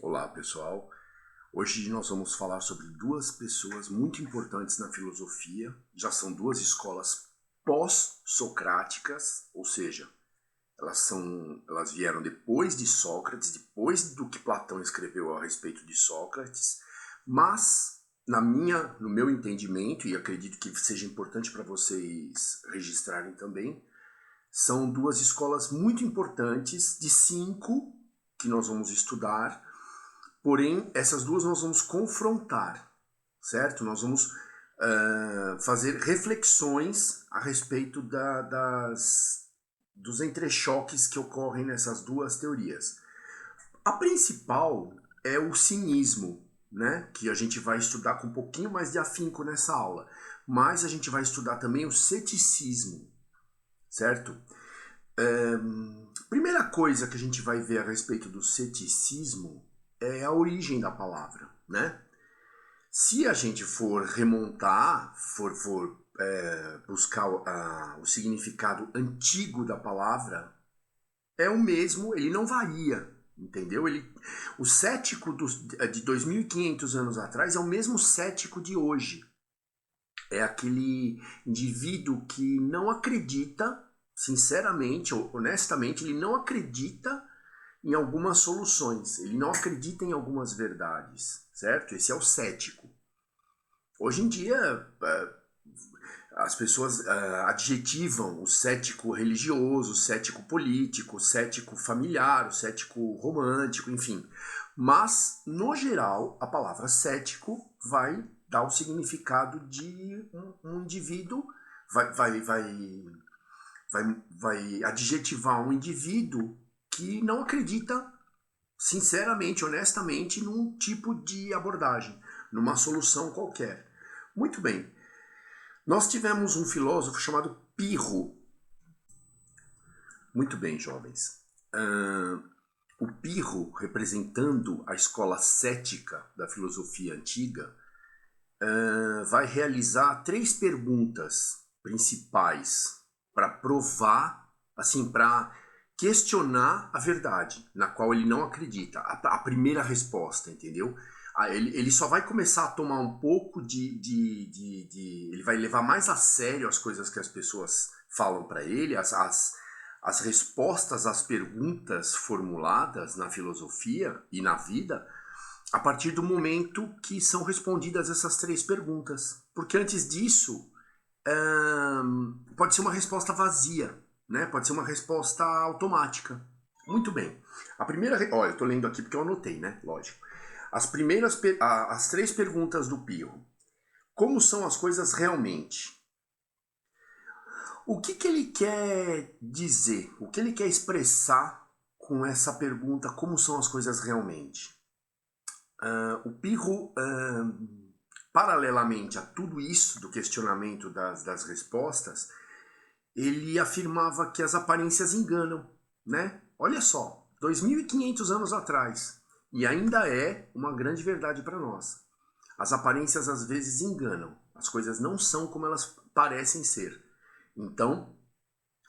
Olá, pessoal. Hoje nós vamos falar sobre duas pessoas muito importantes na filosofia. Já são duas escolas pós-socráticas, ou seja, elas vieram depois de Sócrates, depois do que Platão escreveu a respeito de Sócrates, mas no meu entendimento, e acredito que seja importante para vocês registrarem também, são duas escolas muito importantes, de 5 que nós vamos estudar. Porém, essas duas nós vamos confrontar, certo? Nós vamos fazer reflexões a respeito dos entrechoques que ocorrem nessas duas teorias. A principal é o cinismo, né? Que a gente vai estudar com um pouquinho mais de afinco nessa aula. Mas a gente vai estudar também o ceticismo, certo? Primeira coisa que a gente vai ver a respeito do ceticismo é a origem da palavra, né? Se a gente for remontar, for buscar o significado antigo da palavra, é o mesmo, ele não varia, entendeu? O cético de 2.500 anos atrás é o mesmo cético de hoje. É aquele indivíduo que não acredita, sinceramente, ou honestamente, ele não acredita em algumas soluções, ele não acredita em algumas verdades, certo? Esse é o cético. Hoje em dia, as pessoas adjetivam o cético religioso, o cético político, o cético familiar, o cético romântico, enfim. Mas, no geral, a palavra cético vai dar o significado de um indivíduo, vai adjetivar um indivíduo que não acredita, sinceramente, honestamente, num tipo de abordagem, numa solução qualquer. Muito bem. Nós tivemos um filósofo chamado Pirro. Muito bem, jovens. O Pirro, representando a escola cética da filosofia antiga, vai realizar 3 perguntas principais para provar, assim, para questionar a verdade, na qual ele não acredita. A primeira resposta, entendeu? Ele só vai começar a tomar um pouco ele vai levar mais a sério as coisas que as pessoas falam para ele, as respostas às perguntas formuladas na filosofia e na vida, a partir do momento que são respondidas essas 3 perguntas. Porque antes disso, pode ser uma resposta vazia, né? Pode ser uma resposta automática. Muito bem. A primeira... Olha, eu estou lendo aqui porque eu anotei, né? Lógico. As 3 perguntas do Pirro. Como são as coisas realmente? O que ele quer dizer? O que ele quer expressar com essa pergunta, como são as coisas realmente? O Pirro, paralelamente a tudo isso do questionamento das respostas, ele afirmava que as aparências enganam, né? Olha só, 2.500 anos atrás, e ainda é uma grande verdade para nós. As aparências às vezes enganam, as coisas não são como elas parecem ser. Então,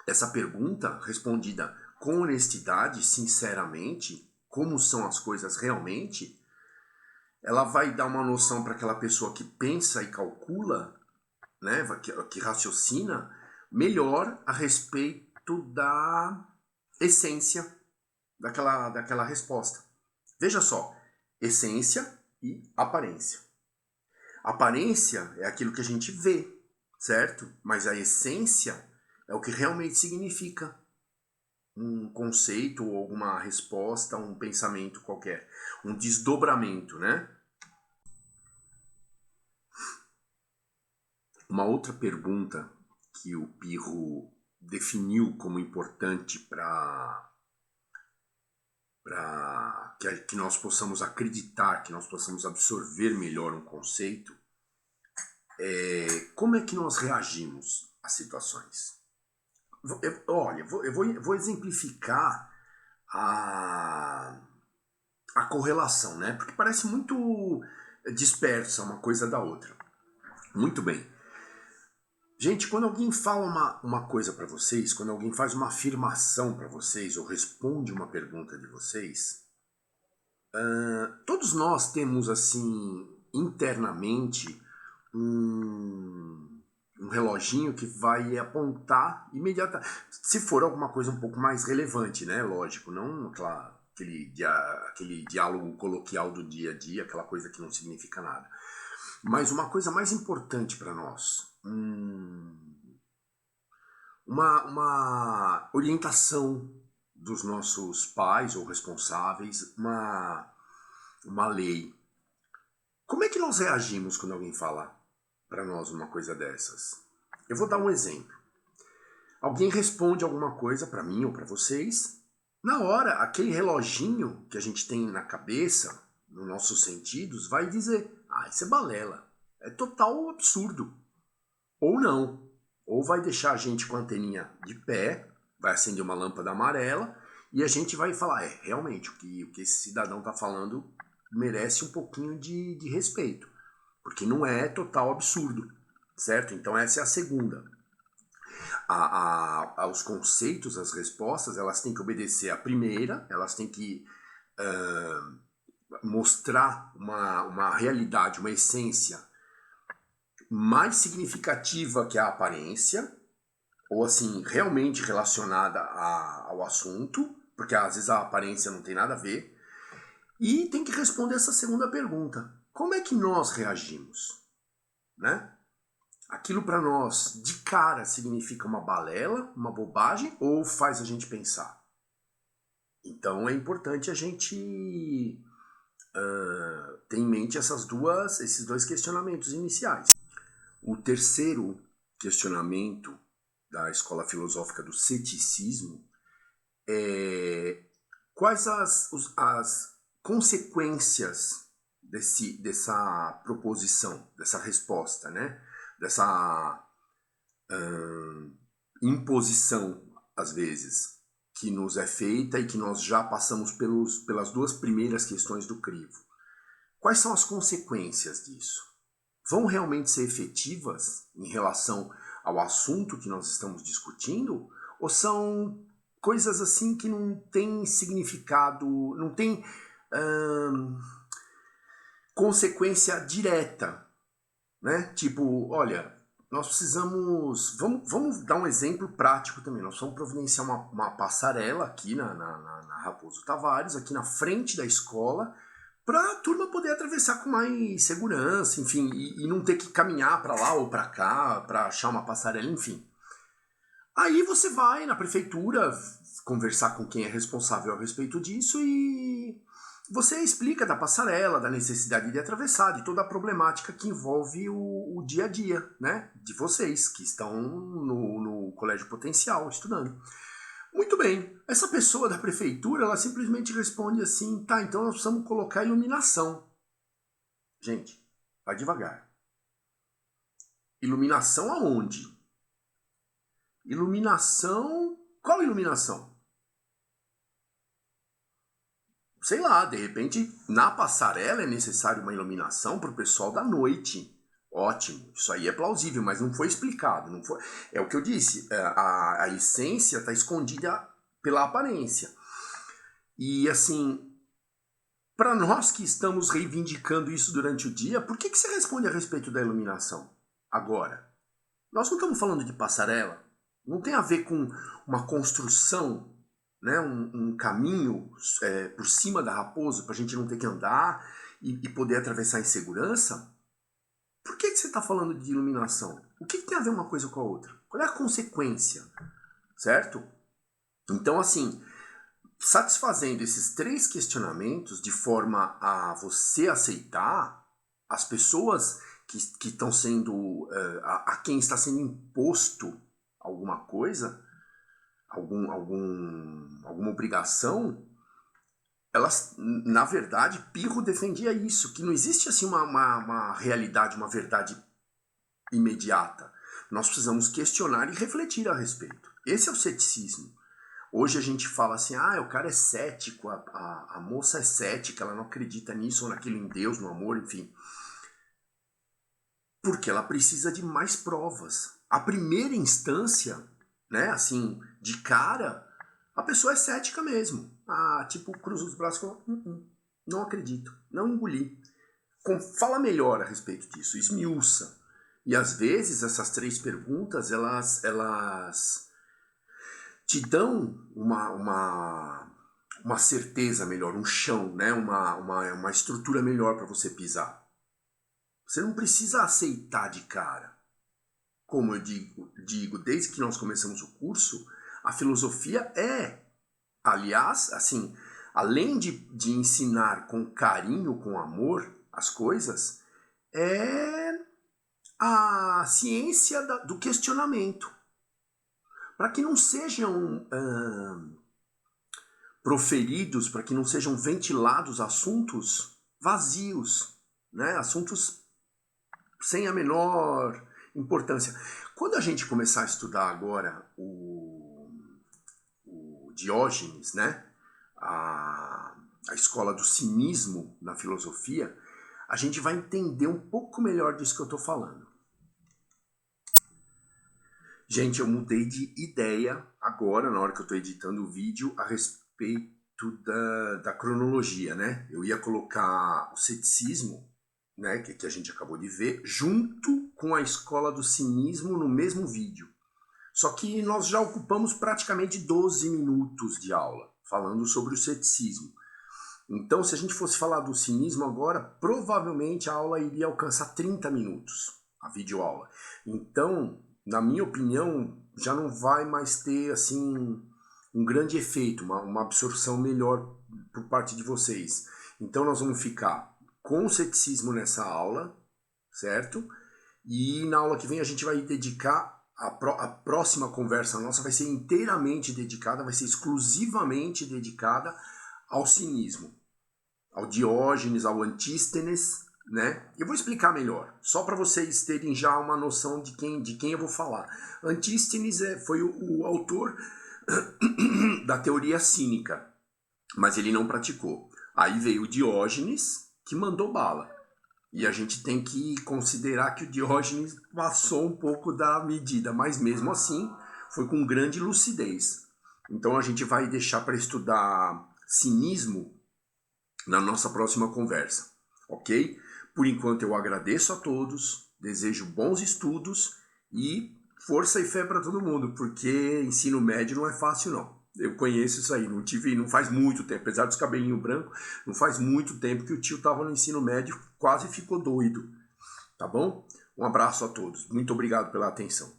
essa pergunta respondida com honestidade, sinceramente, como são as coisas realmente, ela vai dar uma noção para aquela pessoa que pensa e calcula, né, que raciocina, melhor a respeito da essência daquela resposta. Veja só, essência e aparência. Aparência é aquilo que a gente vê, certo? Mas a essência é o que realmente significa um conceito ou alguma resposta, um pensamento qualquer, um desdobramento, né? Uma outra pergunta que o Pirro definiu como importante para que nós possamos acreditar, que nós possamos absorver melhor um conceito, é como é que nós reagimos às situações. Olha, eu vou exemplificar a correlação, né? Porque parece muito dispersa uma coisa da outra. Muito bem. Gente, quando alguém fala uma coisa para vocês, quando alguém faz uma afirmação para vocês ou responde uma pergunta de vocês, Todos nós temos, assim, internamente, um reloginho que vai apontar imediatamente. Se for alguma coisa um pouco mais relevante, né? Lógico, não aquele diálogo coloquial do dia a dia, aquela coisa que não significa nada. Mas uma coisa mais importante para nós, uma orientação dos nossos pais ou responsáveis, uma lei. Como é que nós reagimos quando alguém fala para nós uma coisa dessas? Eu vou dar um exemplo. Alguém responde alguma coisa para mim ou para vocês. Na hora, aquele reloginho que a gente tem na cabeça, nos nossos sentidos, vai dizer: ah, isso é balela. É total absurdo. Ou não. Ou vai deixar a gente com a anteninha de pé, vai acender uma lâmpada amarela e a gente vai falar: realmente, o que esse cidadão está falando merece um pouquinho de respeito. Porque não é total absurdo, certo? Então essa é a segunda. Os conceitos, as respostas, elas têm que obedecer à primeira, elas têm que mostrar uma realidade, uma essência mais significativa que a aparência, ou assim, realmente relacionada ao assunto, porque às vezes a aparência não tem nada a ver, e tem que responder essa segunda pergunta: como é que nós reagimos? Né? Aquilo para nós, de cara, significa uma balela, uma bobagem, ou faz a gente pensar? Então é importante a gente ter em mente esses dois questionamentos iniciais. O terceiro questionamento da escola filosófica do ceticismo é: quais as consequências dessa proposição, dessa resposta, né? Dessa imposição, às vezes, que nos é feita e que nós já passamos pelas duas primeiras questões do crivo. Quais são as consequências disso? Vão realmente ser efetivas em relação ao assunto que nós estamos discutindo? Ou são coisas assim que não têm significado, não tem consequência direta, né? Tipo, olha, nós precisamos... Vamos dar um exemplo prático também. Nós vamos providenciar uma passarela aqui na Raposo Tavares, aqui na frente da escola, para a turma poder atravessar com mais segurança, enfim, e não ter que caminhar para lá ou para cá para achar uma passarela, enfim. Aí você vai na prefeitura conversar com quem é responsável a respeito disso e você explica da passarela, da necessidade de atravessar, de toda a problemática que envolve o dia a dia, né, de vocês que estão no colégio potencial estudando. Muito bem, essa pessoa da prefeitura, ela simplesmente responde assim: tá, então nós precisamos colocar iluminação. Gente, vai devagar. Iluminação aonde? Iluminação... Qual iluminação? Sei lá, de repente na passarela é necessário uma iluminação para o pessoal da noite. Ótimo, isso aí é plausível, mas não foi explicado. Não foi... É o que eu disse, a essência está escondida pela aparência. E assim, para nós que estamos reivindicando isso durante o dia, por que você responde a respeito da iluminação agora? Nós não estamos falando de passarela, não tem a ver com uma construção, né, um caminho por cima da Raposo para a gente não ter que andar e poder atravessar em segurança. Por que você está falando de iluminação? O que tem a ver uma coisa com a outra? Qual é a consequência? Certo? Então, assim, satisfazendo esses três questionamentos de forma a você aceitar, as pessoas que estão sendo, a quem está sendo imposto alguma coisa, alguma obrigação, elas, na verdade, Pirro defendia isso, que não existe assim uma realidade, uma verdade imediata. Nós precisamos questionar e refletir a respeito. Esse é o ceticismo. Hoje a gente fala assim: ah, o cara é cético, a moça é cética, ela não acredita nisso ou naquilo, em Deus, no amor, enfim. Porque ela precisa de mais provas. A primeira instância, né, assim, de cara, a pessoa é cética mesmo. Ah, tipo, cruza os braços e fala: Não acredito, não engoli. Fala melhor a respeito disso, esmiuça. E às vezes essas 3 perguntas, elas te dão uma certeza melhor, um chão, né? uma estrutura melhor para você pisar. Você não precisa aceitar de cara. Como eu digo, desde que nós começamos o curso, a filosofia aliás, assim, além de ensinar com carinho, com amor as coisas, é a ciência do questionamento. Para que não sejam proferidos, para que não sejam ventilados assuntos vazios, né? Assuntos sem a menor importância. Quando a gente começar a estudar agora o Diógenes, né? A escola do cinismo na filosofia, a gente vai entender um pouco melhor disso que eu estou falando. Gente, eu mudei de ideia agora, na hora que eu estou editando o vídeo, a respeito da cronologia, né? Eu ia colocar o ceticismo, né, que a gente acabou de ver, junto com a escola do cinismo no mesmo vídeo. Só que nós já ocupamos praticamente 12 minutos de aula falando sobre o ceticismo. Então, se a gente fosse falar do cinismo agora, provavelmente a aula iria alcançar 30 minutos, a videoaula. Então, na minha opinião, já não vai mais ter assim um grande efeito, uma absorção melhor por parte de vocês. Então, nós vamos ficar com o ceticismo nessa aula, certo? E na aula que vem a gente vai dedicar, a próxima conversa nossa vai ser inteiramente dedicada, vai ser exclusivamente dedicada ao cinismo, ao Diógenes, ao Antístenes, né? Eu vou explicar melhor, só para vocês terem já uma noção de quem eu vou falar. Antístenes foi o autor da teoria cínica, mas ele não praticou. Aí veio o Diógenes, que mandou bala. E a gente tem que considerar que o Diógenes passou um pouco da medida, mas mesmo assim foi com grande lucidez. Então a gente vai deixar para estudar cinismo na nossa próxima conversa, ok? Por enquanto eu agradeço a todos, desejo bons estudos e força e fé para todo mundo, porque ensino médio não é fácil não. Eu conheço isso aí, não faz muito tempo, apesar dos cabelinhos brancos, não faz muito tempo que o tio estava no ensino médio, quase ficou doido, tá bom? Um abraço a todos, muito obrigado pela atenção.